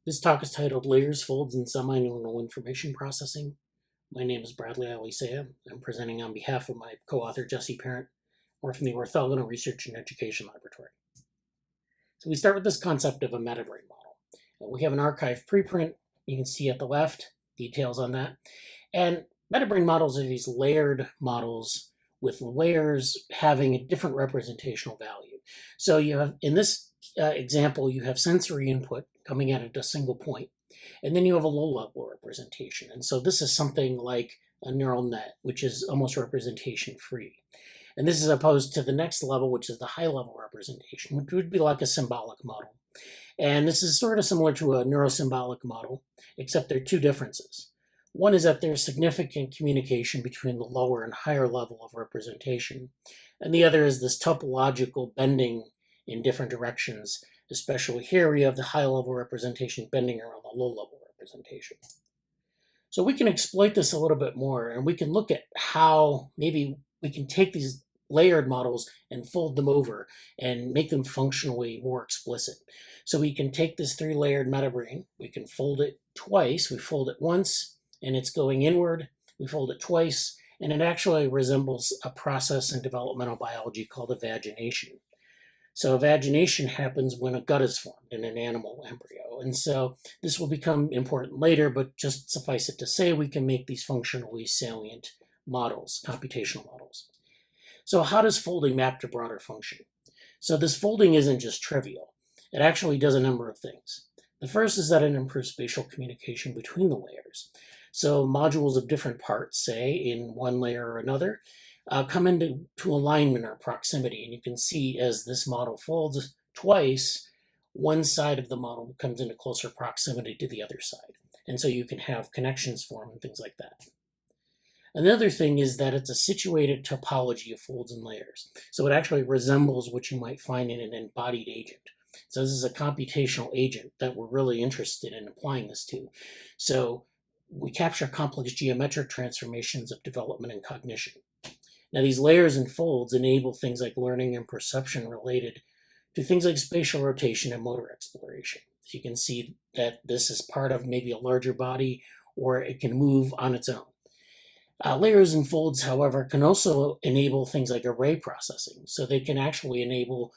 This talk is titled Layers, Folds, and Semi-Neuronal Information Processing. My name is Bradley Alicea. I'm presenting on behalf of my co-author Jesse Parent. We're from the Orthogonal Research and Education Laboratory. So we start with this concept of a metabrain model. We have an archive preprint. You can see at the left details on that. And metabrain models are these layered models with layers having a different representational value. So you have, in this example, you have sensory input coming at a single point, and then you have a low-level representation. And so this is something like a neural net, which is almost representation-free. And this is opposed to the next level, which is the high-level representation, which would be like a symbolic model. And this is sort of similar to a neurosymbolic model, except there are two differences. One is that there's significant communication between the lower and higher level of representation, and the other is this topological bending in different directions. Especially here, we have the high-level representation bending around the low-level representation. So we can exploit this a little bit more, and we can look at how maybe we can take these layered models and fold them over and make them functionally more explicit. So we can take this three-layered metabrain, we can fold it twice. We fold it once, and it's going inward. We fold it twice, and it actually resembles a process in developmental biology called evagination. So evagination happens when a gut is formed in an animal embryo. And so this will become important later, but just suffice it to say, we can make these functionally salient models, computational models. So how does folding map to broader function? So this folding isn't just trivial. It actually does a number of things. The first is that it improves spatial communication between the layers. So modules of different parts, say in one layer or another, come into alignment or proximity. And you can see as this model folds twice, one side of the model comes into closer proximity to the other side. And so you can have connections form and things like that. Another thing is that it's a situated topology of folds and layers. So it actually resembles what you might find in an embodied agent. So this is a computational agent that we're really interested in applying this to. So we capture complex geometric transformations of development and cognition. Now, these layers and folds enable things like learning and perception related to things like spatial rotation and motor exploration. So you can see that this is part of maybe a larger body, or it can move on its own. Layers and folds, however, can also enable things like array processing. So they can actually enable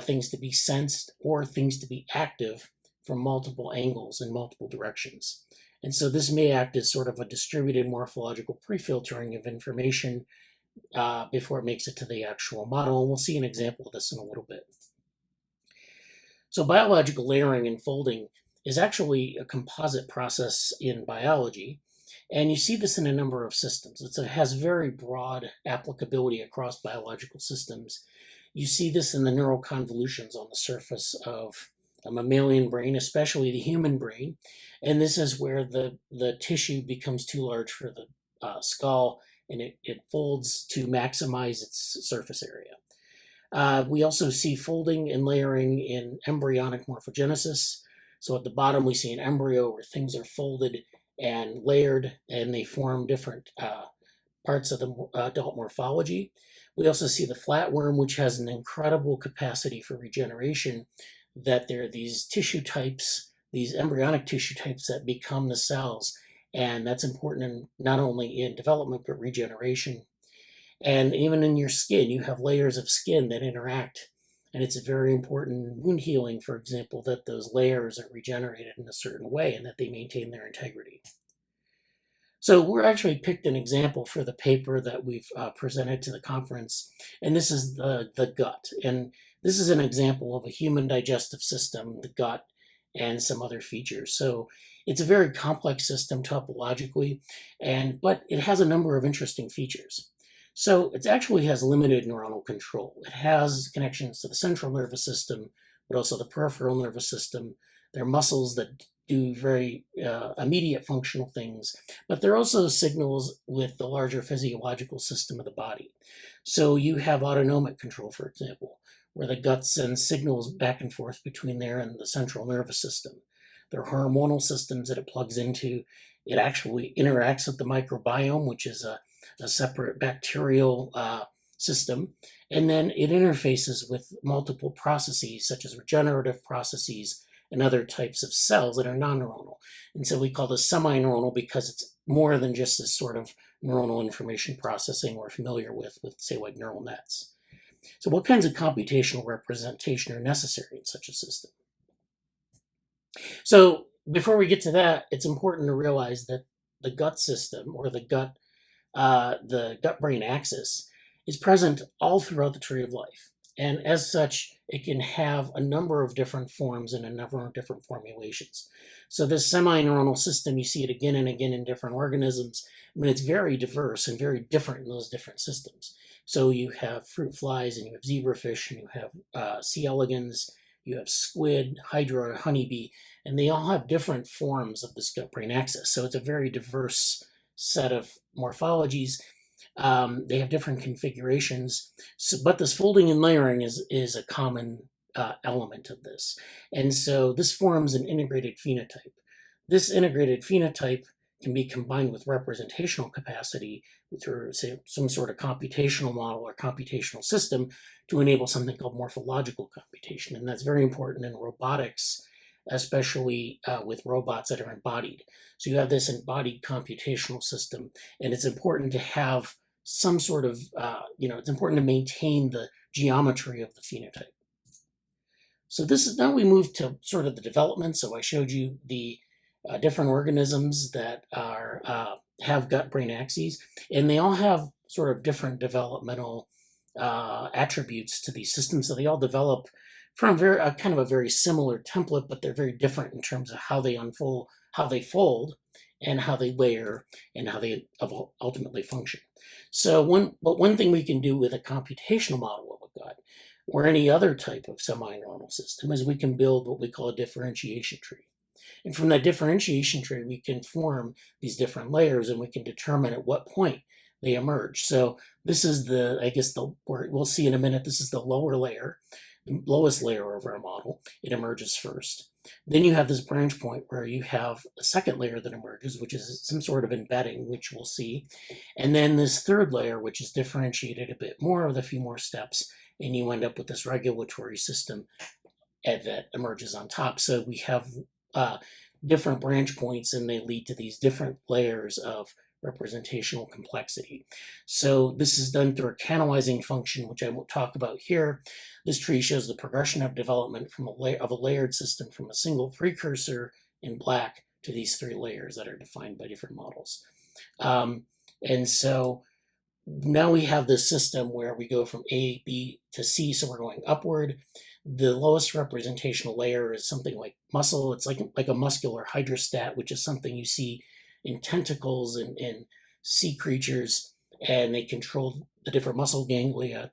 things to be sensed or things to be active from multiple angles in multiple directions. And so this may act as sort of a distributed morphological pre-filtering of information before it makes it to the actual model. And we'll see an example of this in a little bit. So biological layering and folding is actually a composite process in biology. And you see this in a number of systems. It has very broad applicability across biological systems. You see this in the neural convolutions on the surface of a mammalian brain, especially the human brain. And this is where the tissue becomes too large for the skull, and it folds to maximize its surface area. We also see folding and layering in embryonic morphogenesis. So at the bottom, we see an embryo where things are folded and layered, and they form different parts of the adult morphology. We also see the flatworm, which has an incredible capacity for regeneration, that there are these tissue types, these embryonic tissue types that become the cells. And that's important not only in development, but regeneration. And even in your skin, you have layers of skin that interact. And it's very important in wound healing, for example, that those layers are regenerated in a certain way and that they maintain their integrity. So we're actually picked an example for the paper that we've presented to the conference. And this is the gut. And this is an example of a human digestive system, the gut, and some other features. So it's a very complex system topologically, but it has a number of interesting features. So it actually has limited neuronal control. It has connections to the central nervous system, but also the peripheral nervous system. There are muscles that do very immediate functional things, but there are also signals with the larger physiological system of the body. So you have autonomic control, for example, where the gut sends signals back and forth between there and the central nervous system. There are hormonal systems that it plugs into. It actually interacts with the microbiome, which is a separate bacterial system. And then it interfaces with multiple processes, such as regenerative processes and other types of cells that are non-neuronal. And so we call this semi-neuronal because it's more than just this sort of neuronal information processing we're familiar with say, like neural nets. So what kinds of computational representation are necessary in such a system? So before we get to that, it's important to realize that the gut system, or the gut-brain axis, is present all throughout the tree of life. And as such, it can have a number of different forms and a number of different formulations. So this semi-neuronal system, you see it again and again in different organisms, but it's very diverse and very different in those different systems. So you have fruit flies, and you have zebrafish, and you have C. elegans, you have squid, hydra, honeybee, and they all have different forms of this gut-brain axis. So it's a very diverse set of morphologies. They have different configurations, but this folding and layering is a common element of this. And so this forms an integrated phenotype. This integrated phenotype can be combined with representational capacity through, say, some sort of computational model or computational system to enable something called morphological computation. And that's very important in robotics, especially with robots that are embodied. So you have this embodied computational system, and it's important to have some sort of, it's important to maintain the geometry of the phenotype. So this is, now we move to sort of the development. So I showed you the different organisms that have gut-brain axes, and they all have sort of different developmental attributes to these systems. So they all develop from kind of a very similar template, but they're very different in terms of how they unfold, how they fold, and how they layer, and how they ultimately function. So one thing we can do with a computational model of a gut, or any other type of semi-neuronal system, is we can build what we call a differentiation tree. And from that differentiation tree, we can form these different layers, and we can determine at what point they emerge. So this is we'll see in a minute, this is the lower layer, the lowest layer of our model. It emerges first. Then you have this branch point where you have a second layer that emerges, which is some sort of embedding, which we'll see. And then this third layer, which is differentiated a bit more with a few more steps, and you end up with this regulatory system that emerges on top. So we have different branch points, and they lead to these different layers of representational complexity. So this is done through a canalizing function, which I won't talk about here. This tree shows the progression of development from of a layered system from a single precursor in black to these three layers that are defined by different models. And so now we have this system where we go from A, B to C, so we're going upward. The lowest representational layer is something like muscle. It's like a muscular hydrostat, which is something you see in tentacles and in sea creatures, and they control the different muscle ganglia.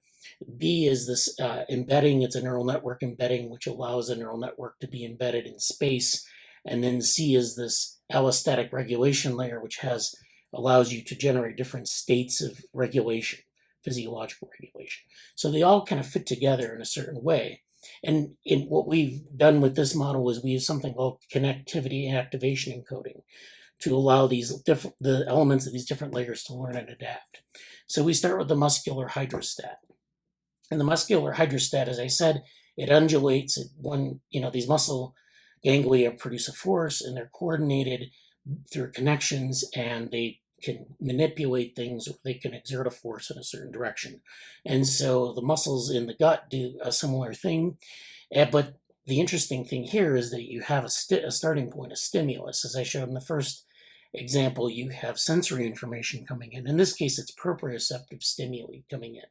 B is this embedding. It's a neural network embedding, which allows a neural network to be embedded in space. And then C is this allostatic regulation layer, which allows you to generate different states of regulation, physiological regulation. So they all kind of fit together in a certain way. And in what we've done with this model is we use something called connectivity and activation encoding to allow the elements of these different layers to learn and adapt. So we start with the muscular hydrostat. And the muscular hydrostat, as I said, it undulates. These muscle ganglia produce a force, and they're coordinated through connections, and they can manipulate things, or they can exert a force in a certain direction. And so the muscles in the gut do a similar thing. But the interesting thing here is that you have a starting point, a stimulus. As I showed in the first example, you have sensory information coming in. In this case, it's proprioceptive stimuli coming in.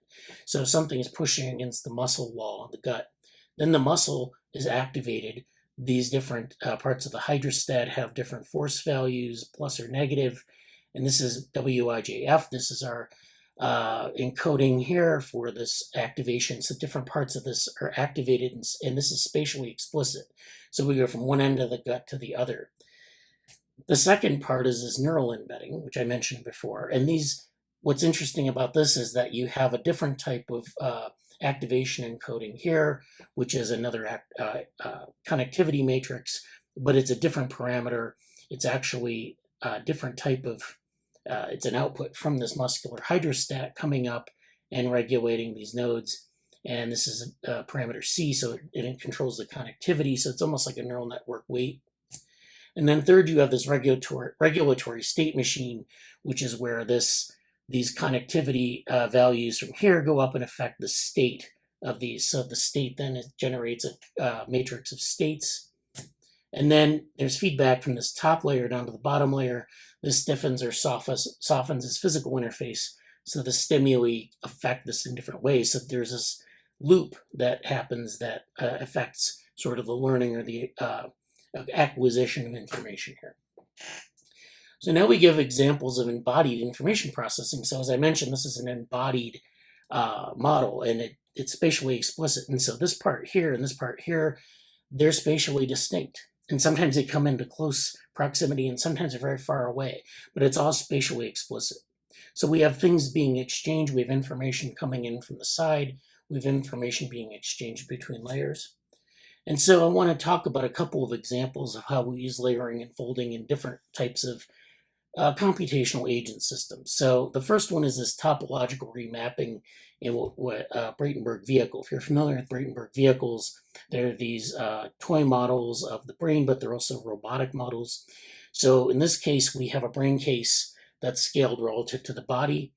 So something is pushing against the muscle wall of the gut. Then the muscle is activated. These different parts of the hydrostat have different force values, plus or negative. And this is WIJF. This is our encoding here for this activation. So different parts of this are activated, and this is spatially explicit. So we go from one end of the gut to the other. The second part is this neural embedding, which I mentioned before. And what's interesting about this is that you have a different type of activation encoding here, which is another connectivity matrix, but it's a different parameter. It's actually a different type of, it's an output from this muscular hydrostat coming up and regulating these nodes. and this is a parameter C, so it controls the connectivity, so it's almost like a neural network weight. And then third, you have this regulatory state machine, which is where these connectivity values from here go up and affect the state of these. So the state then generates a matrix of states. And then there's feedback from this top layer down to the bottom layer. This stiffens or softens its physical interface. So the stimuli affect this in different ways. So there's this loop that happens that affects sort of the learning or the acquisition of information here. So now we give examples of embodied information processing. So as I mentioned, this is an embodied model, and it's spatially explicit. And so this part here and this part here, they're spatially distinct. And sometimes they come into close proximity and sometimes they're very far away, but it's all spatially explicit. So we have things being exchanged. We have information coming in from the side. We have information being exchanged between layers. And so I want to talk about a couple of examples of how we use layering and folding in different types of computational agent systems. So the first one is this topological remapping in Bratenberg vehicle. If you're familiar with Bratenberg vehicles, they're these toy models of the brain, but they're also robotic models. So in this case, we have a brain case that's scaled relative to the body.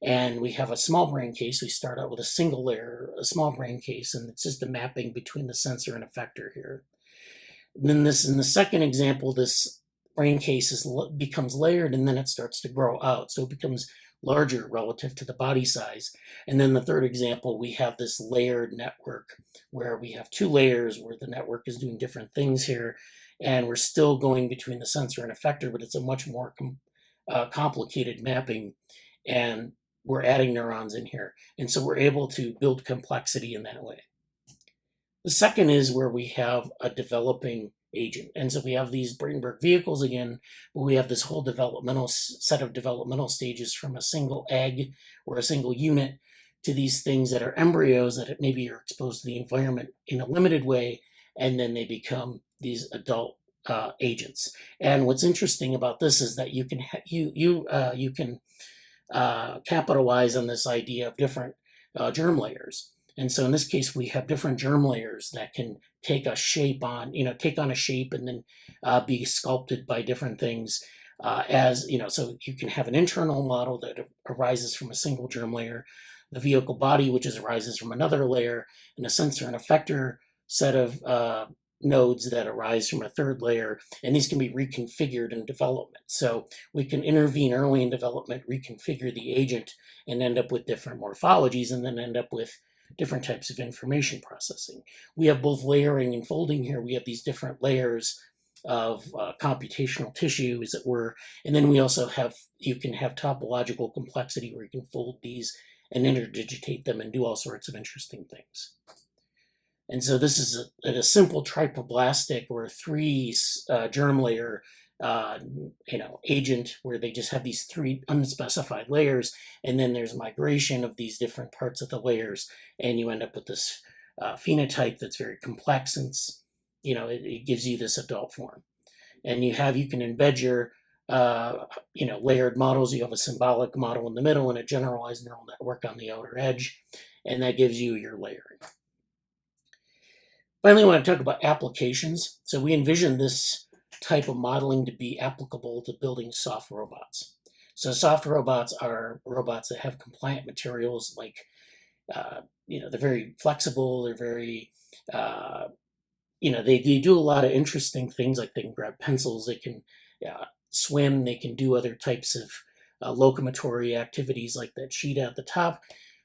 And we have a small brain case. We start out with a single layer, a small brain case, and it's just a mapping between the sensor and effector here. And then in the second example, this brain case becomes layered, and then it starts to grow out. So it becomes larger relative to the body size. And then the third example, we have this layered network where we have two layers where the network is doing different things here. And we're still going between the sensor and effector, but it's a much more complicated mapping. And we're adding neurons in here. And so we're able to build complexity in that way. The second is where we have a developing agent. And so we have these Bratenberg vehicles again, but we have this whole set of developmental stages from a single egg or a single unit to these things that are embryos that maybe are exposed to the environment in a limited way, and then they become these adult agents. And what's interesting about this is that you can capitalize on this idea of different germ layers. And so in this case, we have different germ layers that can take on a shape and then be sculpted by different things so you can have an internal model that arises from a single germ layer, the vehicle body, which arises from another layer, and a sensor and effector set of nodes that arise from a third layer, and these can be reconfigured in development. So we can intervene early in development, reconfigure the agent, and end up with different morphologies, and then end up with different types of information processing. We have both layering and folding here. We have these different layers of computational tissue, as it were, and then we also you can have topological complexity where you can fold these and interdigitate them and do all sorts of interesting things. And so this is a simple triploblastic or three germ layer agent where they just have these three unspecified layers, and then there's migration of these different parts of the layers, and you end up with this phenotype that's very complex, and it gives you this adult form. And you can embed your layered models. You have a symbolic model in the middle and a generalized neural network on the outer edge, and that gives you your layering. Finally, I want to talk about applications. So we envision this type of modeling to be applicable to building soft robots. So soft robots are robots that have compliant materials like, they're very flexible, they're very, they do a lot of interesting things, like they can grab pencils, they can swim, they can do other types of locomotory activities like that cheetah at the top,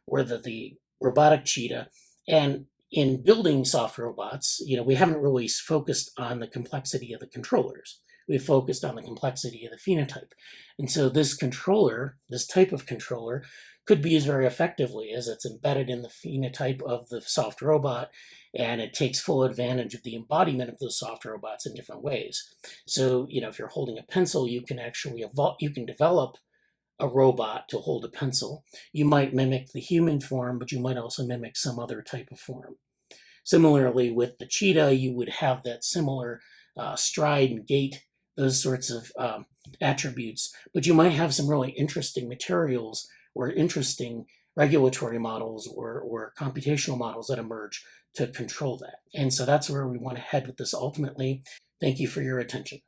or the robotic cheetah. And in building soft robots, we haven't really focused on the complexity of the controllers. We've focused on the complexity of the phenotype. And so this type of controller, could be used very effectively as it's embedded in the phenotype of the soft robot, and it takes full advantage of the embodiment of those soft robots in different ways. So, if you're holding a pencil, you can actually develop a robot to hold a pencil. You might mimic the human form, but you might also mimic some other type of form. Similarly, with the cheetah, you would have that similar stride and gait, those sorts of attributes, but you might have some really interesting materials or regulatory models or computational models that emerge to control that. And so that's where we want to head with this ultimately. Thank you for your attention.